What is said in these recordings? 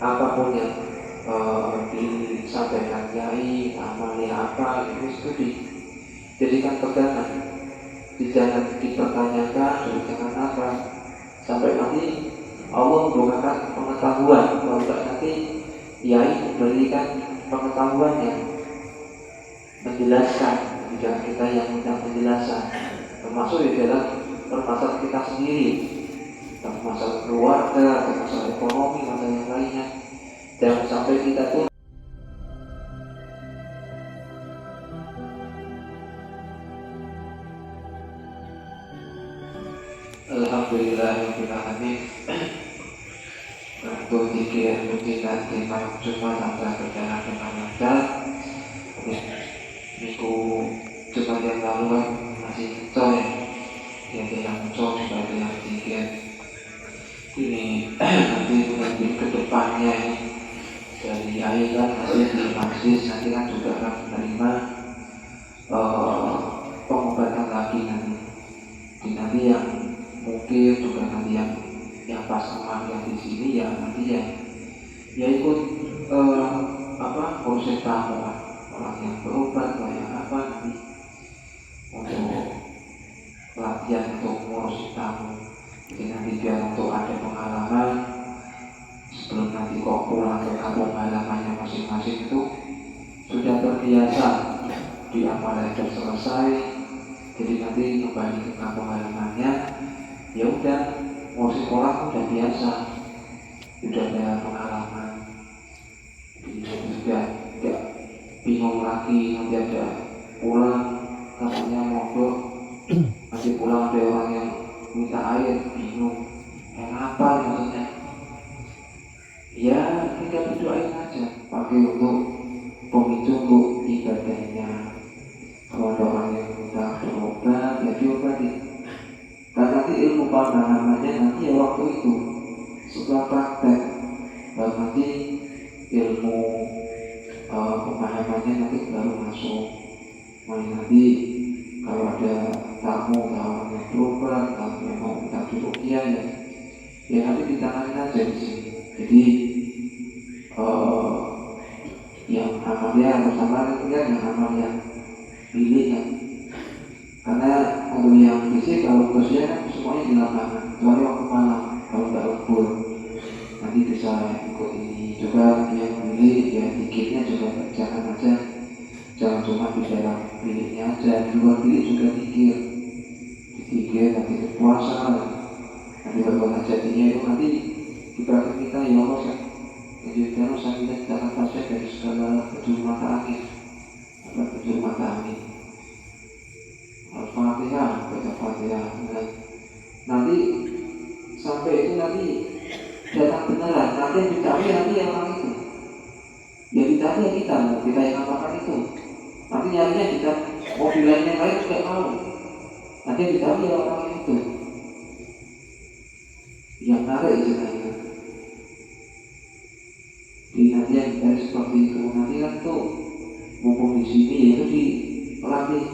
apapun yang disampaikan kiai, amalnya apa, itu dijadikan pegangan, jangan dipertanyakan, jangan apa, sampai nanti Allah membukakan pengetahuan, kalau tidak nanti kiai memberikan pengetahuan yang menjelaskan, tidak kita yang minta penjelasan, termasuk di dalam permasalahan kita sendiri, masalah keluarga, masalah ekonomi, masalah yang lainnya. Jangan sampai kita tuh Alhamdulillahirrahmanirrahim. Untuk zikir rutin di malam Jumat antara berjalan dengan lancar. Minggu Jumat yang lalu kan masih coy, ya yang coy sebagai yang zikir. Ini nanti mungkin ke depannya dari ayat kan masih di masjid, nanti kan juga akan menerima pengobatan lagi nanti yang mungkin juga nanti yang pas sama yang di sini ya nanti ya ikut proses tamu orang yang berobat atau yang apa nanti untuk latihan untuk ngurus tamu. Jadi nanti biar untuk ada pengalaman sebelum nanti kok pulang ke kampung halamannya masing-masing itu sudah terbiasa di amalan sudah selesai. Jadi nanti kembali ke kampung halamannya ya udah mau sekolah udah biasa, sudah ada pengalaman. Jadi sudah tidak bingung lagi nanti ada pulang katanya mogok nanti pulang ada orang yang minta air bingung apa maksudnya. Ya tinggal didoain aja, pakai untuk pemicu untuk ibadahnya. Kalau ada orang yang minta berobat ya diobati. Dan nanti ilmu pemahamannya nanti ya waktu itu setelah praktek, dan nanti ilmu pemahamannya nanti baru masuk. Nanti kalau ada tamu orang yang berobat, kalau yang mau minta diruqyah ya nanti ditangani aja di sini. Jadi yang amalnya harus sama itu kan yang amal yang pilih kan. Karena untuk yang fisik kalau khususnya kan semuanya di lapangan, kecuali waktu malam kalau nggak lembur nanti bisa ikut ini juga. Yang pilih ya dikitnya juga jangan aja, jangan cuma di dalam biliknya aja, di luar bilik juga dikir nanti puasa nanti berbuat jadinya itu nanti diberikan kita ya Allah menjadikan usaha kita tidak akan dari segala penjuru mata angin Al-Fatihah, baca Fatihah. Nanti sampai itu nanti datang beneran, nanti yang dicari nanti yang orang itu yang dicari ya kita yang apakan itu. Nanti nyarinya kita mobil lainnya lain juga mau, nanti yang dicari ya orang itu yang narik istilahnya. Jadi nanti yang dicari seperti itu nanti kan tuh mumpung di sini yaitu dilatih,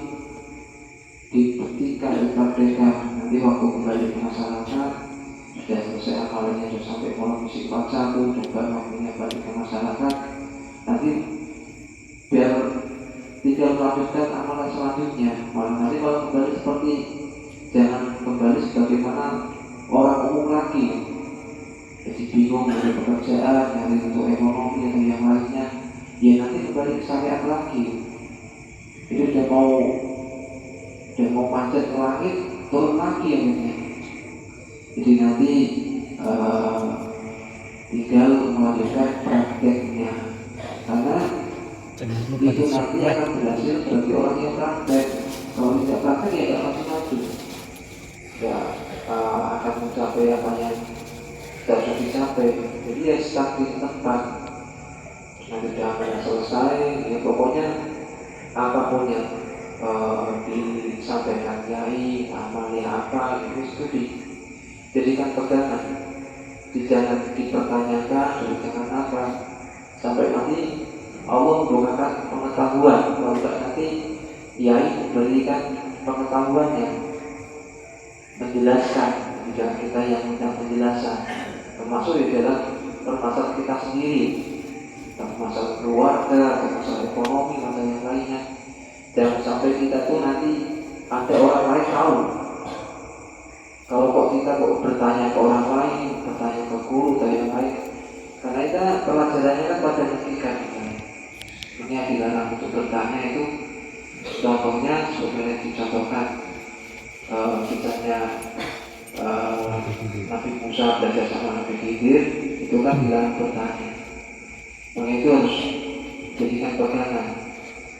dibuktikan, dipraktekkan. Nanti waktu kembali ke masyarakat sudah selesai amalannya, sudah sampai kolom sifat 1 juga waktunya balik ke masyarakat. Nanti biar tinggal melanjutkan amalan selanjutnya. Malah nanti kalau kembali seperti jangan kembali sebagaimana orang umum lagi, jadi bingung dari pekerjaan, dari untuk ekonomi atau yang lainnya. Ya nanti kembali ke syariat lagi. Itu udah mau panjat ke langit, turun lagi ya ini. Jadi nanti tinggal melanjutkan prakteknya, karena itu nanti akan berhasil bagi orang yang praktek. Kalau tidak praktek ya tidak maju-maju, ya akan mencapai apa yang sudah dicapai. Jadi ya stuck di tempat. Nanti sudah selesai, ya pokoknya apapun yang disampaikan kiai, amalnya apa, itu dijadikan pegangan, jangan dipertanyakan, jangan apa, sampai nanti Allah membukakan pengetahuan, kalau tidak nanti kiai memberikan pengetahuan yang menjelaskan, tidak kita yang minta penjelasan, termasuk di dalam permasalahan kita sendiri, masalah keluarga, masalah ekonomi, masalah yang lainnya. Jangan sampai kita tuh nanti ada orang lain tahu. Kalau kok kita bertanya ke orang lain, bertanya ke guru atau yang lain, karena itu pelajarannya kan pada hakikat. Ini yang dilarang untuk bertanya itu, contohnya sebenarnya dicontohkan kisahnya Nabi Musa belajar sama Nabi Khidir, itu kan dilarang bertanya. Makanya itu harus jadikan pegangan.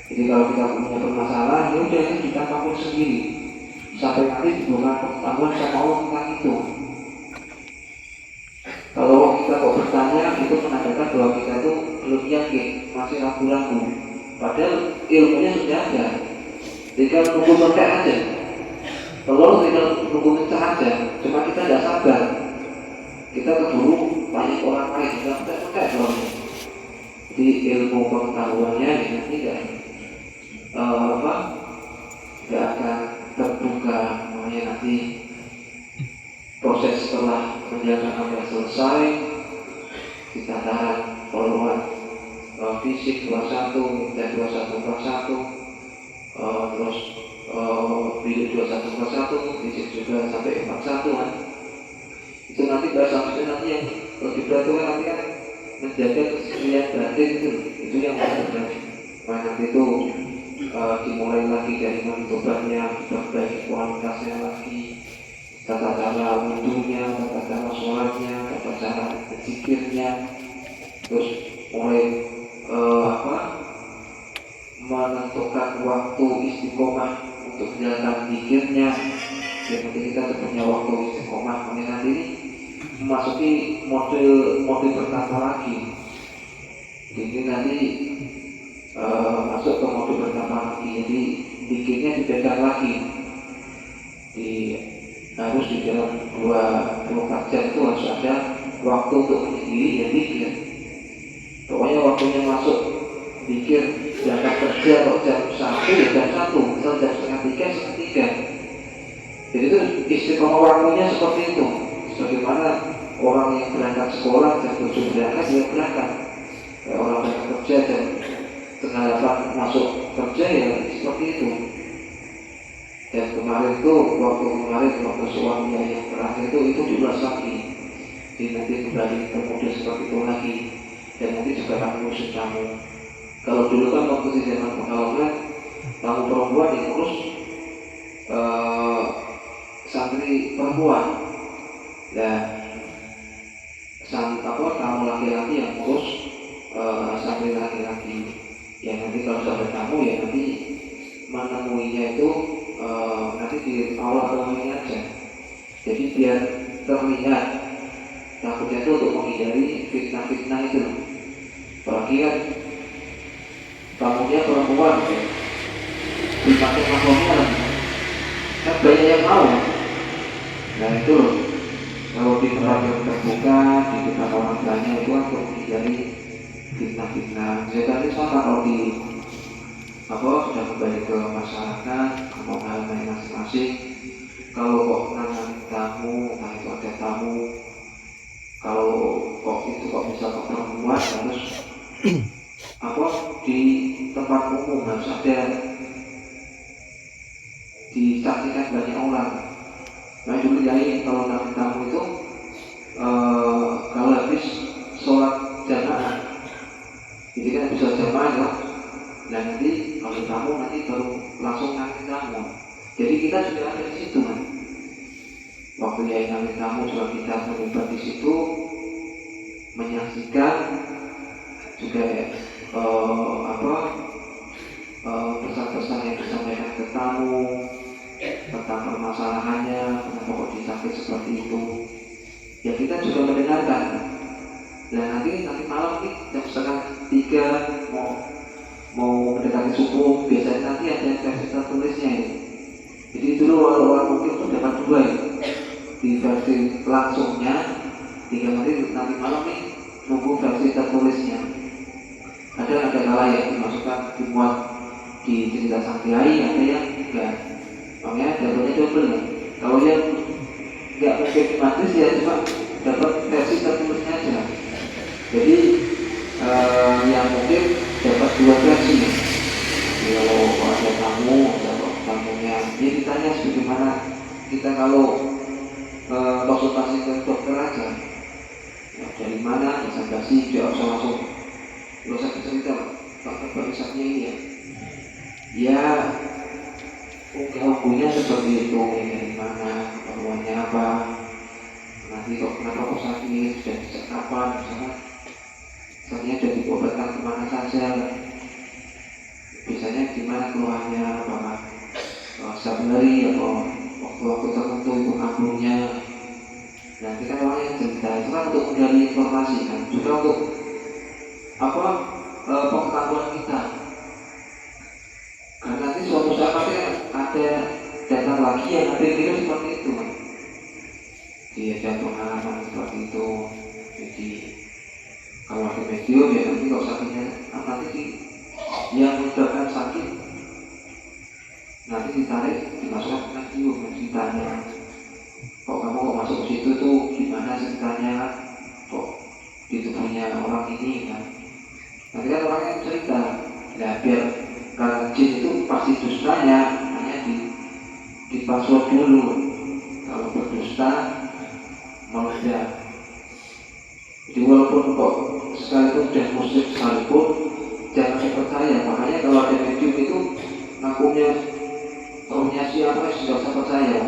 Jadi kalau kita punya permasalahan, ya udah kita takut sendiri sampai nanti diberikan pengetahuan sama Allah tentang itu. Kalau kita kok bertanya, itu menandakan bahwa kita itu belum yakin, masih ragu-ragu. Padahal ilmunya sudah ada. Tinggal nunggu mekek aja. Telur tinggal nunggu pecah aja. Cuma kita tidak sabar. Kita keburu banyak orang lain kita mekek telurnya. Jadi ilmu pengetahuannya nanti tidak akan terbuka. Makanya nanti proses setelah menjalankan amal selesai, kita tahan followan fisik 21 dan 21/1, terus bilik 21/1, fisik juga sampai 41 kan. Itu nanti bahasa nanti yang lebih berat itu kan nanti kan menjaga kesucian batin itu yang paling berat. Nah nanti itu dimulai lagi dari mencobannya, diperbaiki kualitasnya lagi, tata cara wudhunya, tata cara sholatnya, tata cara zikirnya, terus mulai menentukan waktu istiqomah untuk menjalankan zikirnya. Dan nanti kita punya waktu istiqomah, kemudian nanti memasuki model pertama lagi. Jadi nanti masuk ke mode pertama lagi. Jadi zikirnya dipegang lagi. Harus di dalam 24 jam itu harus ada waktu untuk menyendiri ya zikir. Pokoknya waktunya masuk zikir berangkat kerja kalau jam 1 ya jam 1, misal jam setengah 3. Jadi itu istiqomah waktunya seperti itu. Sebagaimana orang yang berangkat sekolah jam 7 berangkat dia berangkat. Kayak orang berangkat kerja jam setengah 8 masuk kerja ya seperti itu. Dan kemarin itu waktu suaminya yang terakhir itu diulas lagi. Jadi nanti kembali ke model seperti itu lagi. Dan nanti juga akan ngurus tamu. Kalau dulu kan waktu di zaman Pekalongan, tamu perempuan yang ngurus santri perempuan. Dan tamu laki-laki yang ngurus santri laki-laki. Ya nanti kalau sudah tamu ya nanti menemuinya itu nanti di awal ini aja. Jadi biar terlihat, takutnya itu untuk menghindari fitnah-fitnah itu. Apalagi kan tamunya perempuan, dipakai mahkamnya kan banyak yang mau. Nah itu loh, kalau di tempat yang terbuka, di depan orang banyak itu kan untuk menghindari fitnah-fitnah. Jadi sama kalau di sudah kembali ke masyarakat, mau hal-hal masing-masing. Kalau kok nanti tamu, nah itu ada tamu. Kalau kok itu kok bisa ke perempuan harus di tempat umum harus ada disaksikan banyak orang. Nah itu jadi kalau nanti tamu itu kalau habis sholat jamaah, jadi kan bisa jamaah ya. Dan nanti kalau tamu nanti baru langsung ngambil tamu. Jadi kita sudah ada di situ kan. Waktu yang ngambil tamu juga kita terlibat di situ, menyaksikan juga pesan-pesan yang disampaikan ke tamu tentang permasalahannya, kenapa kok disakit seperti itu. Ya kita juga mendengarkan. Dan nanti malam nih jam setengah 3 mau mendekati subuh, biasanya nanti ada versi tertulisnya ya. Jadi dulu orang mungkin itu dapat 2 ya. Di versi langsungnya, 3 nanti malam nih nunggu versi tertulisnya. Ada kala yang dimasukkan dimuat di cerita sang kiai, ada yang enggak. Makanya dapatnya double ya. Kalau yang enggak mungkin di majelis ya cuma dapat versi tertulisnya aja. Jadi yang mungkin dapat dua versi. Kalau ada tamunya, dia ditanya bagaimana kita kalau konsultasi ke dokter aja, ya, dari mana konsultasi dia usah langsung nggak usah cerita Pak barusannya ini ya unggah-unggahnya seperti itu, dari mana, keperluannya apa, nanti kok kenapa kok sakit, dan sejak kapan, misalnya sakitnya sudah diobatkan kemana saja, biasanya gimana keluhannya, apakah sehari atau waktu-waktu tertentu itu kambuhnya. Nah, kita orang yang cerita itu kan untuk menggali informasi kan, juga untuk pengetahuan kita. Karena nanti suatu saat pasti ada datang lagi yang ada video seperti itu kan. Dia ada pengalaman seperti itu. Jadi kalau ada video ya nanti kalau sakitnya nanti yang menyebabkan sakit nanti ditarik dimasukkan ke video, ditanya kok kamu kok masuk ke situ tuh gimana ceritanya, kok di tubuhnya orang ini kan. Nanti kan orang yang cerita, nah biar karena jin itu pasti dustanya hanya di password dulu. Kalau berdusta meledak. Jadi walaupun kok sekalipun sudah muslim sekalipun jangan percaya. Makanya kalau ada medium itu ngakunya rohnya siapa sudah usah percaya.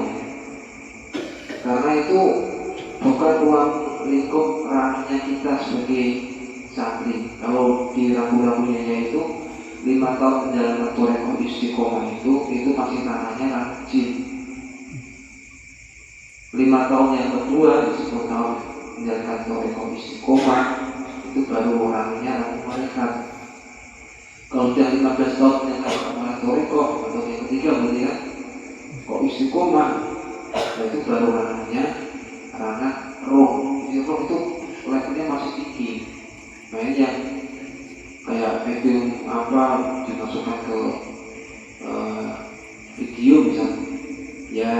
Karena itu bukan ruang lingkup ranahnya kita sebagai santri. Kalau di rambu-rambunya itu 5 tahun menjalankan thoriqah istiqomah itu masih ranahnya ranah jin. 5 tahun yang kedua, 10 tahun menjalankan thoriqah istiqomah itu baru ranahnya ranah malaikat. Kalau sudah 15 tahun menjalankan thoriqah atau yang ketiga berarti kan kok istiqomah, itu baru ranahnya ranah roh. Jadi roh itu levelnya masih tinggi. Makanya yang kayak medium dimasukkan ke video misalnya, ya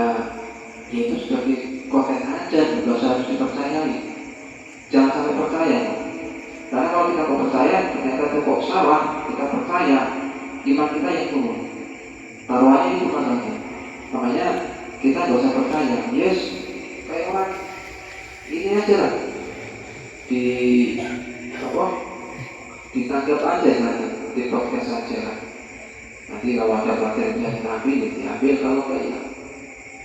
itu sebagai konten aja, nggak usah harus dipercayai. Jangan sampai percaya. Karena kalau kita kok percaya, ternyata itu kok salah, kita percaya, iman kita yang turun. Taruhannya itu kan saja. Makanya kita nggak usah percaya. Yes, kayak orang ini aja lah. Ditangkap aja nanti, di podcast saja. Nanti kalau ada pelajaran yang diambil, ya diambil. Kalau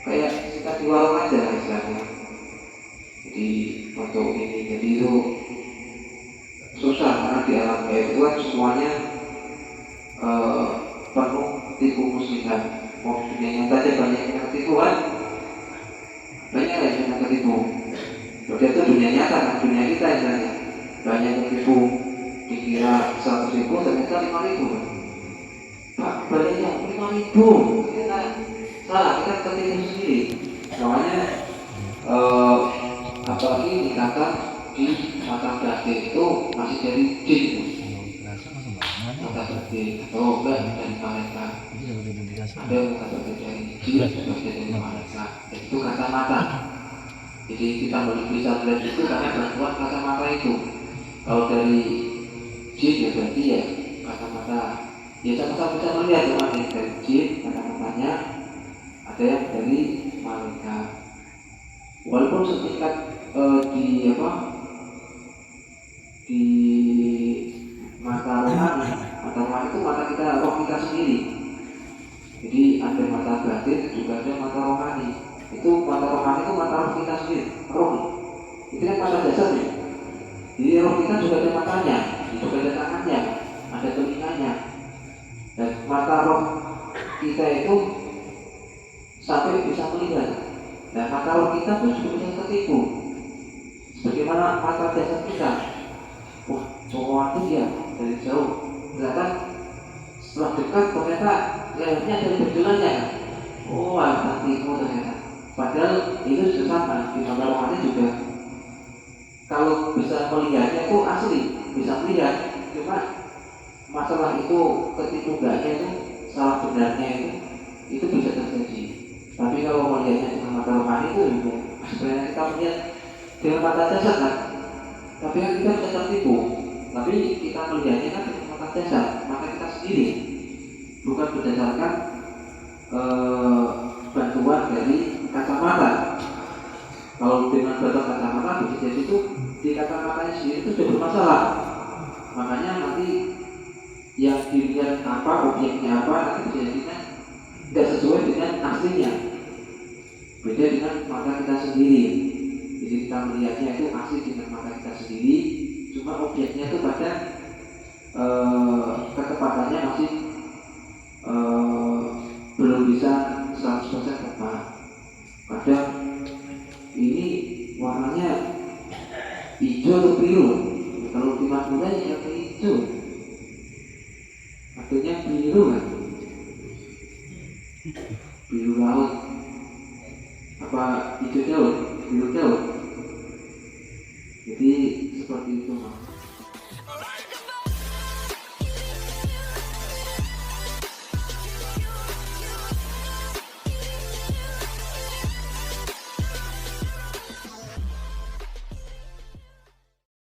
kayak kita di warung aja lah istilahnya. Jadi untuk ini, jadi itu susah karena di alam gaib itu kan semuanya penuh tipu muslihat. Mau dunia nyata aja banyak yang tertipu kan, banyak yang tertipu. Berarti itu dunia nyata kan, dunia kita istilahnya banyak yang tertipu. Dikira 100.000 ternyata 5.000. Pak, baliknya 5.000. Kita salah, kita tertipu sendiri. Makanya apalagi dikatakan di mata batin itu masih dari jin. Mata batin atau enggak dari malaikat. Ada mata batin dari jin, ada dari malaikat. Itu kacamata. Jadi kita bisa melihat itu karena bantuan kacamata itu. Kalau dari jin ya berarti ya kacamata. Ya sama-sama bisa melihat ada yang dari jin kacamatanya, ada yang dari malaikat. Walaupun setingkat di mata rohani, mata rohani itu mata kita, roh kita sendiri. Jadi ada mata batin juga ada mata rohani. Itu mata rohani itu mata roh kita sendiri, roh. Itu kan mata dasarnya. Jadi roh kita juga ada matanya, juga ada tangannya, ada telinganya. Dan mata roh kita itu sampai bisa melihat. Dan mata roh kita pun juga bisa tertipu. Sebagaimana mata dasar kita. Wah, cowok itu dia dari jauh. Ternyata setelah dekat ternyata lehernya ada benjolannya. Oh, tertipu ternyata. Padahal itu sudah sama di mata rohani juga. Kalau bisa melihatnya itu asli, bisa melihat. Cuma masalah itu ketipu enggaknya itu, salah benarnya itu bisa terjadi. Tapi kalau melihatnya dengan mata rohani itu sebenarnya kita melihat dengan mata dasar kan. Tapi kan kita bisa tertipu. Tapi kita melihatnya kan dengan mata jasad, mata kita sendiri, bukan berdasarkan bantuan dari kacamata. Kalau dengan bantuan kacamata bisa jadi itu di kacamatanya sendiri itu sudah bermasalah. Makanya nanti yang dilihat apa, objeknya apa, nanti bisa jadinya tidak sesuai dengan aslinya. Beda dengan mata kita sendiri. Jadi kita melihatnya itu asli dengan mata kita sendiri, cuma objeknya itu pada ketepatannya masih belum bisa 100% tepat. Kadang ini warnanya hijau atau biru, kalau di Madura ya hijau.